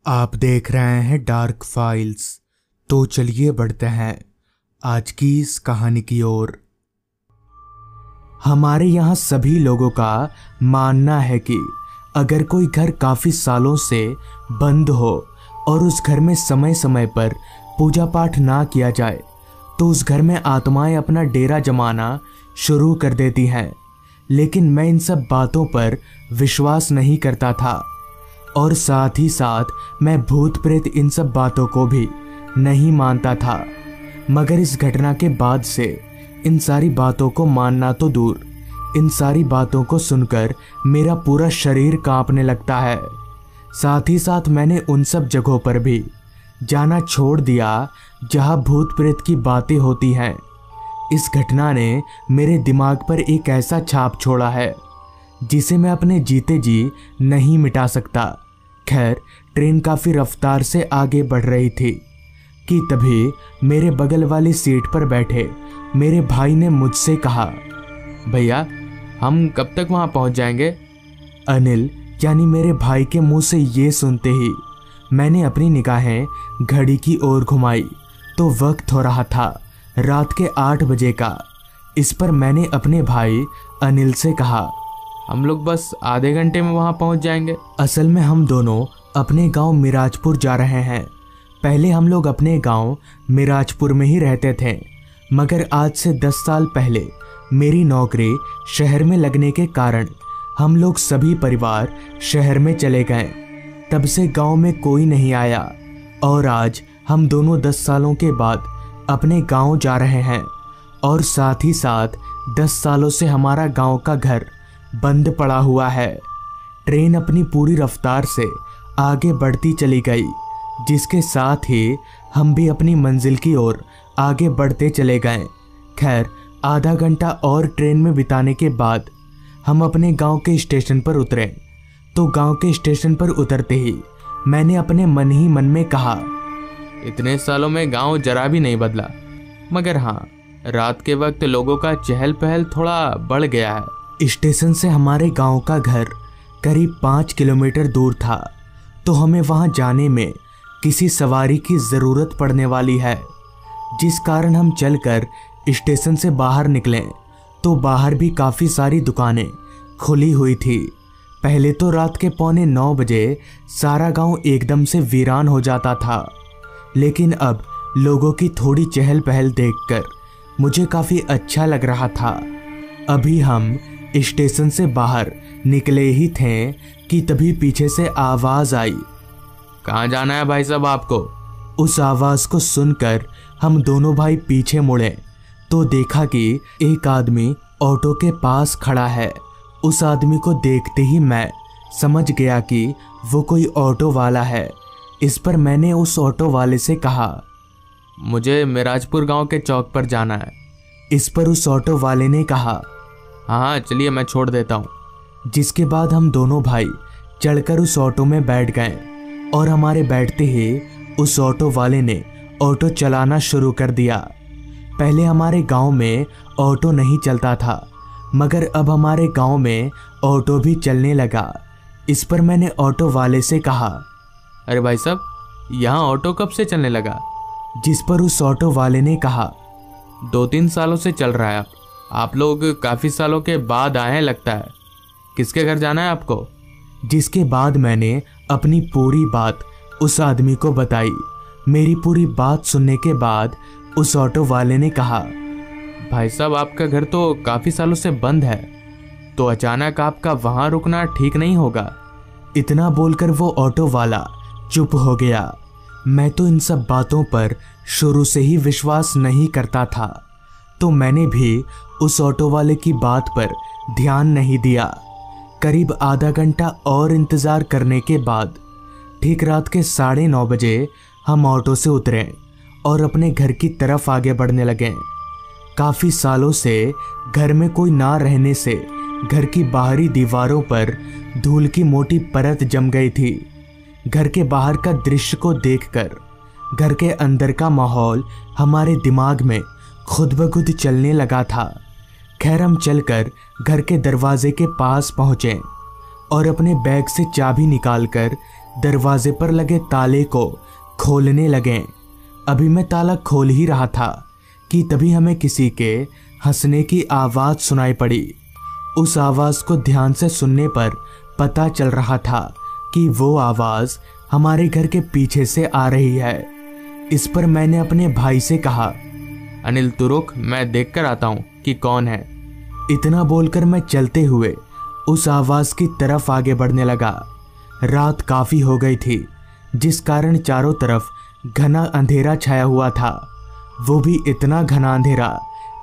आप देख रहे हैं डार्क फाइल्स। तो चलिए बढ़ते हैं आज की इस कहानी की ओर। हमारे यहाँ सभी लोगों का मानना है कि अगर कोई घर काफी सालों से बंद हो और उस घर में समय समय पर पूजा पाठ ना किया जाए तो उस घर में आत्माएं अपना डेरा जमाना शुरू कर देती हैं। लेकिन मैं इन सब बातों पर विश्वास नहीं करता था और साथ ही साथ मैं भूत प्रेत इन सब बातों को भी नहीं मानता था। मगर इस घटना के बाद से इन सारी बातों को मानना तो दूर, इन सारी बातों को सुनकर मेरा पूरा शरीर कांपने लगता है। साथ ही साथ मैंने उन सब जगहों पर भी जाना छोड़ दिया जहां भूत प्रेत की बातें होती हैं। इस घटना ने मेरे दिमाग पर एक ऐसा छाप छोड़ा है जिसे मैं अपने जीते जी नहीं मिटा सकता। खैर, ट्रेन काफ़ी रफ्तार से आगे बढ़ रही थी कि तभी मेरे बगल वाली सीट पर बैठे मेरे भाई ने मुझसे कहा, भैया हम कब तक वहाँ पहुँच जाएंगे? अनिल यानी मेरे भाई के मुंह से ये सुनते ही मैंने अपनी निगाहें घड़ी की ओर घुमाई तो वक्त हो रहा था रात के 8 बजे का। इस पर मैंने अपने भाई अनिल से कहा, हम लोग बस आधे घंटे में वहाँ पहुँच जाएंगे। असल में हम दोनों अपने गांव मिराजपुर जा रहे हैं। पहले हम लोग अपने गांव मिराजपुर में ही रहते थे, मगर आज से 10 साल पहले मेरी नौकरी शहर में लगने के कारण हम लोग सभी परिवार शहर में चले गए। तब से गांव में कोई नहीं आया और आज हम दोनों 10 सालों के बाद अपने गांव जा रहे हैं। और साथ ही साथ 10 सालों से हमारा गांव का घर बंद पड़ा हुआ है। ट्रेन अपनी पूरी रफ्तार से आगे बढ़ती चली गई, जिसके साथ ही हम भी अपनी मंजिल की ओर आगे बढ़ते चले गए। खैर, आधा घंटा और ट्रेन में बिताने के बाद हम अपने गांव के स्टेशन पर उतरे। तो गांव के स्टेशन पर उतरते ही मैंने अपने मन ही मन में कहा, इतने सालों में गांव जरा भी नहीं बदला, मगर हाँ, रात के वक्त लोगों का चहल पहल थोड़ा बढ़ गया है। स्टेशन से हमारे गांव का घर करीब 5 किलोमीटर दूर था, तो हमें वहां जाने में किसी सवारी की ज़रूरत पड़ने वाली है, जिस कारण हम चलकर स्टेशन से बाहर निकले तो बाहर भी काफ़ी सारी दुकानें खुली हुई थी। पहले तो रात के 8:45 बजे सारा गांव एकदम से वीरान हो जाता था, लेकिन अब लोगों की थोड़ी चहल पहल देखकर मुझे काफ़ी अच्छा लग रहा था। अभी हम स्टेशन से बाहर निकले ही थे कि तभी पीछे से आवाज आई, कहाँ जाना है भाई साहब आपको? उस आवाज को सुनकर हम दोनों भाई पीछे मुड़े तो देखा कि एक आदमी ऑटो के पास खड़ा है। उस आदमी को देखते ही मैं समझ गया कि वो कोई ऑटो वाला है। इस पर मैंने उस ऑटो वाले से कहा, मुझे मिराजपुर गांव के चौक पर जाना है। इस पर उस ऑटो वाले ने कहा, हाँ चलिए मैं छोड़ देता हूँ। जिसके बाद हम दोनों भाई चढ़कर उस ऑटो में बैठ गए और हमारे बैठते ही उस ऑटो वाले ने ऑटो चलाना शुरू कर दिया। पहले हमारे गांव में ऑटो नहीं चलता था, मगर अब हमारे गांव में ऑटो भी चलने लगा। इस पर मैंने ऑटो वाले से कहा, अरे भाई साहब, यहाँ ऑटो कब से चलने लगा? जिस पर उस ऑटो वाले ने कहा, 2-3 सालों से चल रहा है। आप लोग काफ़ी सालों के बाद आए हैं लगता है। किसके घर जाना है आपको? जिसके बाद मैंने अपनी पूरी बात उस आदमी को बताई। मेरी पूरी बात सुनने के बाद उस ऑटो वाले ने कहा, भाई साहब आपका घर तो काफ़ी सालों से बंद है, तो अचानक आपका वहाँ रुकना ठीक नहीं होगा। इतना बोलकर वो ऑटो वाला चुप हो गया। मैं तो इन सब बातों पर शुरू से ही विश्वास नहीं करता था, तो मैंने भी उस ऑटो वाले की बात पर ध्यान नहीं दिया। करीब आधा घंटा और इंतज़ार करने के बाद ठीक रात के 9:30 बजे हम ऑटो से उतरे और अपने घर की तरफ आगे बढ़ने लगे। काफ़ी सालों से घर में कोई ना रहने से घर की बाहरी दीवारों पर धूल की मोटी परत जम गई थी। घर के बाहर का दृश्य को देखकर घर के अंदर का माहौल हमारे दिमाग में खुद ब खुद चलने लगा था। खैर, हम चलकर घर के दरवाजे के पास पहुँचे और अपने बैग से चाबी निकालकर दरवाजे पर लगे ताले को खोलने लगे। अभी मैं ताला खोल ही रहा था कि तभी हमें किसी के हंसने की आवाज़ सुनाई पड़ी। उस आवाज़ को ध्यान से सुनने पर पता चल रहा था कि वो आवाज़ हमारे घर के पीछे से आ रही है। इस पर मैंने अपने भाई से कहा, अनिल तू रुक, मैं देख कर आता हूँ कि कौन है। इतना बोलकर मैं चलते हुए उस आवाज़ की तरफ आगे बढ़ने लगा। रात काफ़ी हो गई थी, जिस कारण चारों तरफ घना अंधेरा छाया हुआ था। वो भी इतना घना अंधेरा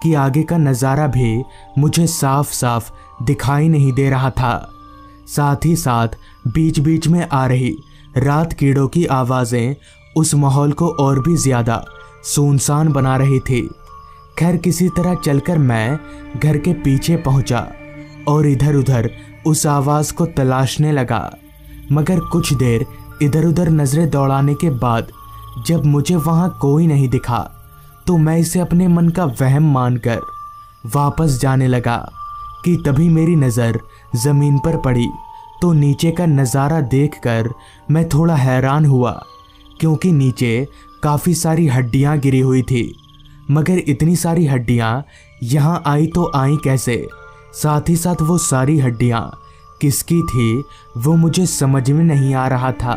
कि आगे का नज़ारा भी मुझे साफ साफ दिखाई नहीं दे रहा था। साथ ही साथ बीच बीच में आ रही रात कीड़ों की आवाज़ें उस माहौल को और भी ज़्यादा सुनसान बना रही थी। खैर किसी तरह चलकर मैं घर के पीछे पहुंचा और इधर उधर उस आवाज़ को तलाशने लगा। मगर कुछ देर इधर उधर नज़रें दौड़ाने के बाद जब मुझे वहां कोई नहीं दिखा तो मैं इसे अपने मन का वहम मानकर वापस जाने लगा कि तभी मेरी नज़र ज़मीन पर पड़ी तो नीचे का नज़ारा देखकर मैं थोड़ा हैरान हुआ, क्योंकि नीचे काफ़ी सारी हड्डियां गिरी हुई थी। मगर इतनी सारी हड्डियां यहाँ आई तो आई कैसे? साथ ही साथ वो सारी हड्डियां किसकी थी वो मुझे समझ में नहीं आ रहा था।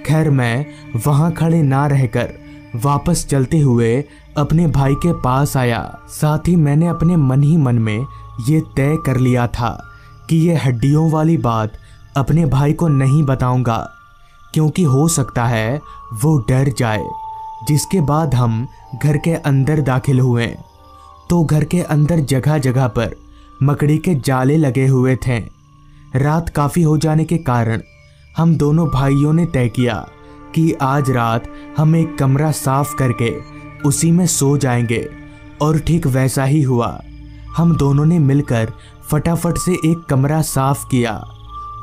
खैर मैं वहाँ खड़े ना रहकर वापस चलते हुए अपने भाई के पास आया। साथ ही मैंने अपने मन ही मन में ये तय कर लिया था कि ये हड्डियों वाली बात अपने भाई को नहीं बताऊंगा, क्योंकि हो सकता है वो डर जाए। जिसके बाद हम घर के अंदर दाखिल हुए तो घर के अंदर जगह जगह पर मकड़ी के जाले लगे हुए थे। रात काफ़ी हो जाने के कारण हम दोनों भाइयों ने तय किया कि आज रात हम एक कमरा साफ करके उसी में सो जाएंगे। और ठीक वैसा ही हुआ। हम दोनों ने मिलकर फटाफट से एक कमरा साफ किया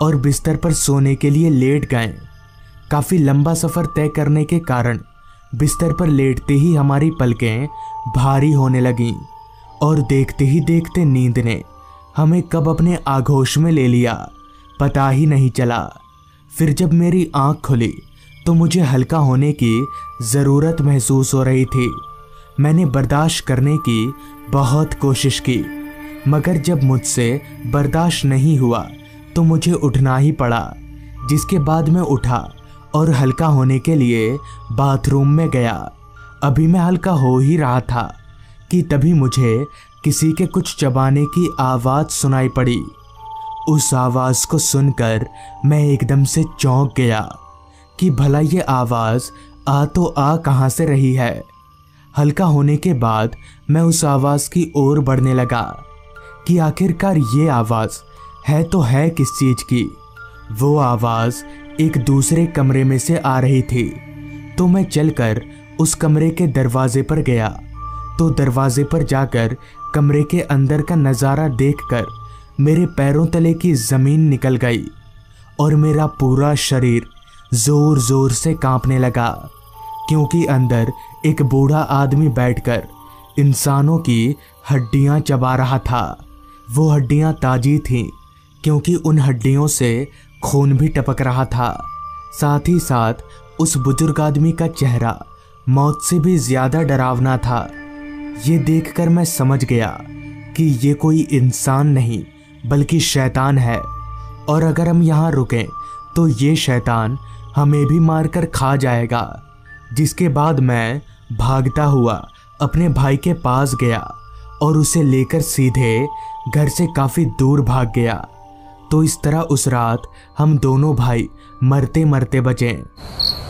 और बिस्तर पर सोने के लिए लेट गए। काफ़ी लंबा सफ़र तय करने के कारण बिस्तर पर लेटते ही हमारी पलकें भारी होने लगीं और देखते ही देखते नींद ने हमें कब अपने आगोश में ले लिया पता ही नहीं चला। फिर जब मेरी आंख खुली तो मुझे हल्का होने की ज़रूरत महसूस हो रही थी। मैंने बर्दाश्त करने की बहुत कोशिश की, मगर जब मुझसे बर्दाश्त नहीं हुआ तो मुझे उठना ही पड़ा। जिसके बाद मैं उठा और हल्का होने के लिए बाथरूम में गया। अभी मैं हल्का हो ही रहा था कि तभी मुझे किसी के कुछ चबाने की आवाज़ सुनाई पड़ी। उस आवाज़ को सुनकर मैं एकदम से चौंक गया कि भला ये आवाज़ आ तो आ कहाँ से रही है। हल्का होने के बाद मैं उस आवाज़ की ओर बढ़ने लगा कि आखिरकार ये आवाज़ है तो है किस चीज़ की। वो आवाज़ एक दूसरे कमरे में से आ रही थी। तो मैं चलकर उस कमरे के दरवाजे पर गया तो दरवाजे पर जाकर कमरे के अंदर का नज़ारा देखकर मेरे पैरों तले की ज़मीन निकल गई और मेरा पूरा शरीर ज़ोर ज़ोर से कांपने लगा, क्योंकि अंदर एक बूढ़ा आदमी बैठकर इंसानों की हड्डियां चबा रहा था। वो हड्डियां ताज़ी थीं, क्योंकि उन हड्डियों से खून भी टपक रहा था। साथ ही साथ उस बुजुर्ग आदमी का चेहरा मौत से भी ज़्यादा डरावना था। ये देखकर मैं समझ गया कि ये कोई इंसान नहीं बल्कि शैतान है, और अगर हम यहाँ रुकें तो ये शैतान हमें भी मारकर खा जाएगा। जिसके बाद मैं भागता हुआ अपने भाई के पास गया और उसे लेकर सीधे घर से काफ़ी दूर भाग गया। तो इस तरह उस रात हम दोनों भाई मरते मरते बचे।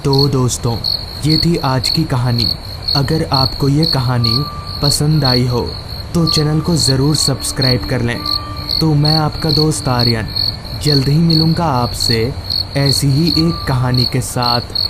तो दोस्तों, ये थी आज की कहानी। अगर आपको ये कहानी पसंद आई हो तो चैनल को ज़रूर सब्सक्राइब कर लें। तो मैं आपका दोस्त आर्यन जल्द ही मिलूँगा आपसे ऐसी ही एक कहानी के साथ।